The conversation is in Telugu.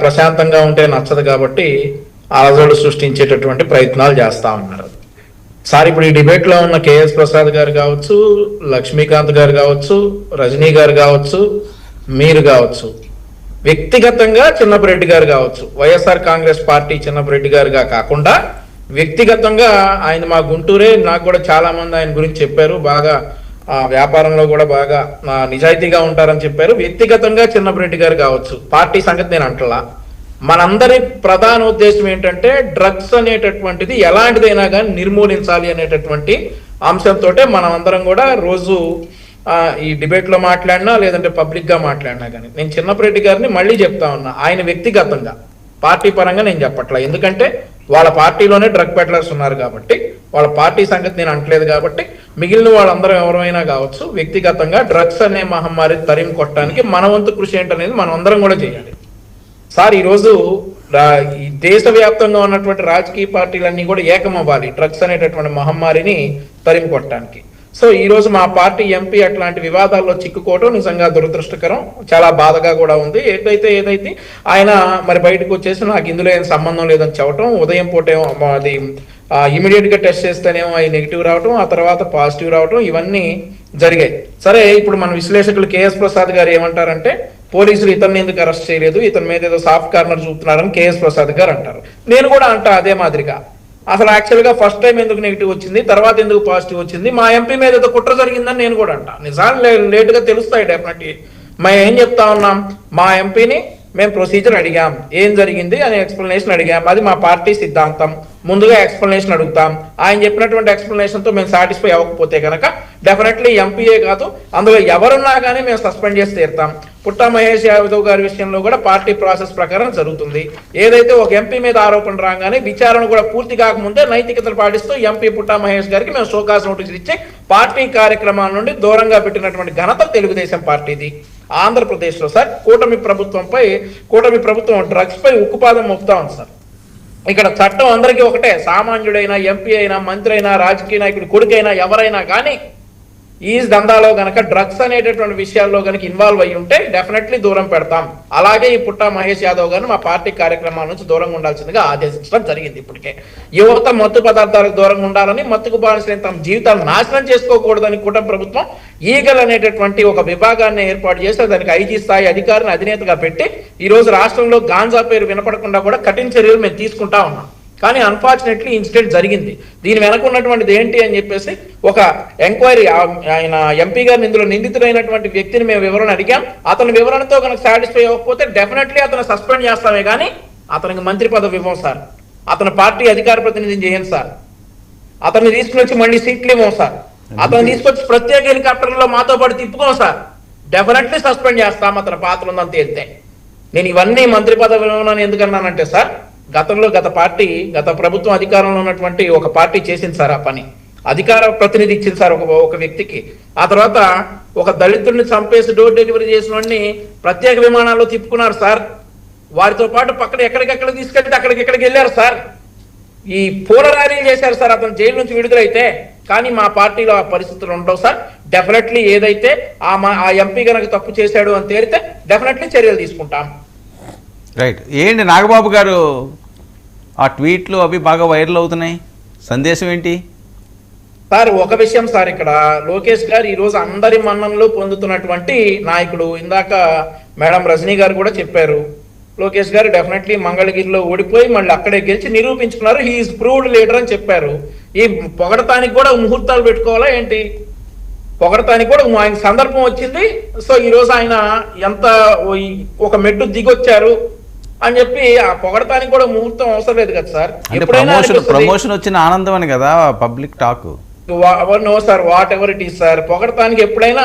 ప్రశాంతంగా ఉంటే నచ్చదు కాబట్టి అలజడులు సృష్టించేటటువంటి ప్రయత్నాలు చేస్తా ఉన్నారు సార్. ఇప్పుడు ఈ డిబేట్ లో ఉన్న కేఎస్ ప్రసాద్ గారు కావచ్చు, లక్ష్మీకాంత్ గారు కావచ్చు, రజనీ గారు కావచ్చు, మీరు కావచ్చు, వ్యక్తిగతంగా చిన్నపరెడ్డి గారు కావచ్చు, వైఎస్ఆర్ కాంగ్రెస్ పార్టీ చిన్నపరెడ్డి గారుగా కాకుండా వ్యక్తిగతంగా ఆయన మా గుంటూరే, నాకు కూడా చాలా మంది ఆయన గురించి చెప్పారు, బాగా వ్యాపారంలో కూడా బాగా నిజాయితీగా ఉంటారని చెప్పారు. వ్యక్తిగతంగా చిన్నపరెడ్డి గారు కావచ్చు, పార్టీ సంగతి నేను అంటలా. మనందరి ప్రధాన ఉద్దేశం ఏంటంటే డ్రగ్స్ అనేటటువంటిది ఎలాంటిదైనా కానీ నిర్మూలించాలి అనేటటువంటి అంశంతో మనం అందరం కూడా రోజు ఈ డిబేట్ లో మాట్లాడినా లేదంటే పబ్లిక్ గా మాట్లాడినా కానీ నేను చిన్నపరెడ్డి గారిని మళ్ళీ చెప్తా ఉన్నా, ఆయన వ్యక్తిగతంగా, పార్టీ పరంగా నేను చెప్పట్లా. ఎందుకంటే వాళ్ళ పార్టీలోనే డ్రగ్ పెడ్లర్స్ ఉన్నారు కాబట్టి, వాళ్ళ పార్టీ సంగతి నేను అంటలేదు కాబట్టి, మిగిలిన వాళ్ళందరూ ఎవరైనా కావచ్చు, వ్యక్తిగతంగా డ్రగ్స్ అనే మహమ్మారి తరిమి కొట్టడానికి మన వంతు కృషి ఏంటనేది మనం అందరం కూడా చేయాలి సార్. ఈరోజు ఈ దేశవ్యాప్తంగా ఉన్నటువంటి రాజకీయ పార్టీలన్నీ కూడా ఏకమవ్వాలి డ్రగ్స్ అనేటటువంటి మహమ్మారిని తరిమి కొట్టడానికి. సో ఈ రోజు మా పార్టీ ఎంపీ అట్లాంటి వివాదాల్లో చిక్కుకోవడం నిజంగా దురదృష్టకరం, చాలా బాధగా కూడా ఉంది. ఏదైతే ఆయన మరి బయటకు వచ్చేసి నాకు ఇందులో ఏం సంబంధం లేదని చెప్పడం, ఉదయం పూటేమో అది ఇమీడియట్ గా టెస్ట్ చేస్తేనేమో అవి నెగిటివ్ రావటం, ఆ తర్వాత పాజిటివ్ రావటం, ఇవన్నీ జరిగాయి. సరే, ఇప్పుడు మన విశ్లేషకులు కేఎస్ ప్రసాద్ గారు ఏమంటారంటే పోలీసులు ఇతన్ని ఎందుకు అరెస్ట్ చేయలేదు, ఇతని మీద ఏదో సాఫ్ట్ కార్నర్ చూపుతున్నారని కేఎస్ ప్రసాద్ గారు అంటారు. నేను కూడా అంటా అదే మాదిరిగా, అసలు యాక్చువల్గా ఫస్ట్ టైం ఎందుకు నెగిటివ్ వచ్చింది, తర్వాత ఎందుకు పాజిటివ్ వచ్చింది, మా ఎంపీ మీద ఏదో కుట్ర జరిగిందని నేను కూడా అంటా. నిజాలు లేటుగా తెలుస్తాయి డెఫినెట్లీ. మేము ఏం చెప్తా ఉన్నాం, మా ఎంపీని మేము ప్రొసీజర్ అడిగాం, ఏం జరిగింది అనే ఎక్స్ప్లెనేషన్ అడిగాం, అది మా పార్టీ సిద్ధాంతం. ముందుగా ఎక్స్ప్లెనేషన్ అడుగుతాం, ఆయన చెప్పినటువంటి ఎక్స్ప్లెనేషన్తో మేము సాటిస్ఫై అవ్వకపోతే కనుక డెఫినెట్లీ ఎంపీఏ కాదు అందులో ఎవరున్నా కానీ మేము సస్పెండ్ చేసి తీరుతాం. పుట్టా మహేష్ యాదవ్ గారి విషయంలో కూడా పార్టీ ప్రాసెస్ ప్రకారం జరుగుతుంది. ఏదైతే ఒక ఎంపీ మీద ఆరోపణ రాగానే విచారణ కూడా పూర్తి కాకముందే నైతికతను పాటిస్తూ ఎంపీ పుట్టా మహేష్ గారికి మేము షోకాజ్ నోటీసులు ఇచ్చి పార్టీ కార్యక్రమాల నుండి దూరంగా పెట్టినటువంటి ఘనత తెలుగుదేశం పార్టీది. ఆంధ్రప్రదేశ్లో సార్ కూటమి ప్రభుత్వం డ్రగ్స్ పై ఉక్కుపాదం మోపుతా ఉంది సార్. ఇక్కడ చట్టం అందరికీ ఒకటే, సామాన్యుడైనా, ఎంపీ అయినా, మంత్రి అయినా, రాజకీయ నాయకుడి కొడుకైనా, ఎవరైనా కానీ ఈ దందాలో గనక డ్రగ్స్ అనేటటువంటి విషయాల్లో గనక ఇన్వాల్వ్ అయ్యి ఉంటే డెఫినెట్లీ దూరం పెడతాం. అలాగే ఈ పుట్టా మహేష్ యాదవ్ గారిని మా పార్టీ కార్యక్రమాల నుంచి దూరంగా ఉండాల్సిందిగా ఆదేశించడం జరిగింది. ఇప్పటికే యువత మత్తు పదార్థాలకు దూరంగా ఉండాలని, మత్తుకు బానిసైన తమ జీవితాలను నాశనం చేసుకోకూడదని కూటమి ప్రభుత్వం ఈగల్ అనేటటువంటి ఒక విభాగాన్ని ఏర్పాటు చేసి దానికి ఐజీ స్థాయి అధికారిని అధినేతగా పెట్టి ఈ రోజు రాష్ట్రంలో గాంజా పేరు వినపడకుండా కూడా కఠిన చర్యలు మేము తీసుకుంటా ఉన్నాం. కానీ అన్ఫార్చునేట్లీ ఇన్సిడెంట్ జరిగింది. దీని వెనక ఉన్నటువంటిది ఏంటి అని చెప్పేసి ఒక ఎంక్వైరీ, ఆయన ఎంపీ గారిని ఇందులో నిందితుడైనటువంటి వ్యక్తిని మేము వివరణ అడిగాం. అతని వివరణతో కనుక సాటిస్ఫై అవ్వకపోతే డెఫినెట్లీ అతను సస్పెండ్ చేస్తామే కానీ అతనికి మంత్రి పదవి ఇవ్వం సార్, అతను పార్టీ అధికార ప్రతినిధిని చేయండి సార్, అతన్ని తీసుకుని వచ్చి మళ్ళీ సీట్లు ఇవ్వం సార్, అతను తీసుకొచ్చి ప్రత్యేక హెలికాప్టర్లో మాతో పాటు తిప్పుకోం సార్, డెఫినెట్లీ సస్పెండ్ చేస్తాం అతని పాత్ర ఉందని తేలితే. నేను ఇవన్నీ మంత్రి పదవి ఇవ్వనని ఎందుకన్నానంటే సార్, గత ప్రభుత్వం అధికారంలో ఉన్నటువంటి ఒక పార్టీ చేసింది సార్ ఆ పని, అధికార ప్రతినిధి ఇచ్చింది సార్ ఒక వ్యక్తికి. ఆ తర్వాత ఒక దళితుడిని చంపేసి డోర్ డెలివరీ చేసిన వాడిని ప్రత్యేక విమానాల్లో తిప్పుకున్నారు సార్. వారితో పాటు పక్కన ఎక్కడికెక్కడ తీసుకెళ్తే అక్కడికి వెళ్ళారు సార్. ఈ పూల ర్యాలీలు చేశారు సార్ అతను జైలు నుంచి విడుదలైతే. కానీ మా పార్టీలో ఆ పరిస్థితులు ఉండవు సార్. డెఫినెట్లీ ఏదైతే ఆ ఎంపీ కనుక తప్పు చేశాడు అని తేలితే డెఫినెట్లీ చర్యలు తీసుకుంటాం. రైట్. ఏంటి నాగబాబు గారు ఆ ట్వీట్లు అవి బాగా వైరల్ అవుతున్నాయి, సందేశం ఏంటి సార్? ఒక విషయం సార్, ఇక్కడ లోకేష్ గారు ఈరోజు అందరి మన్ననలు పొందుతున్నటువంటి నాయకుడు. ఇందాక మేడం రజనీ గారు కూడా చెప్పారు, లోకేష్ గారు డెఫినెట్లీ మంగళగిరిలో ఓడిపోయి మళ్ళీ అక్కడే గెలిచి నిరూపించుకున్నారు, హీఈస్ ప్రూవ్డ్ లీడర్ అని చెప్పారు. ఈ పొగడటానికి కూడా ముహూర్తాలు పెట్టుకోవాలా ఏంటి? పొగడటానికి కూడా ఆయన సందర్భం వచ్చింది. సో ఈరోజు ఆయన ఎంత ఒక మెట్టు దిగొచ్చారు అని చెప్పి ఆ పొగడటానికి కూడా ముహూర్తం అవసరం లేదు కదా సార్. ప్రమోషన్ వచ్చిన ఆనందం అని కదా public talk. No sir, whatever it is sir, పొగడటానికి ఎప్పుడైనా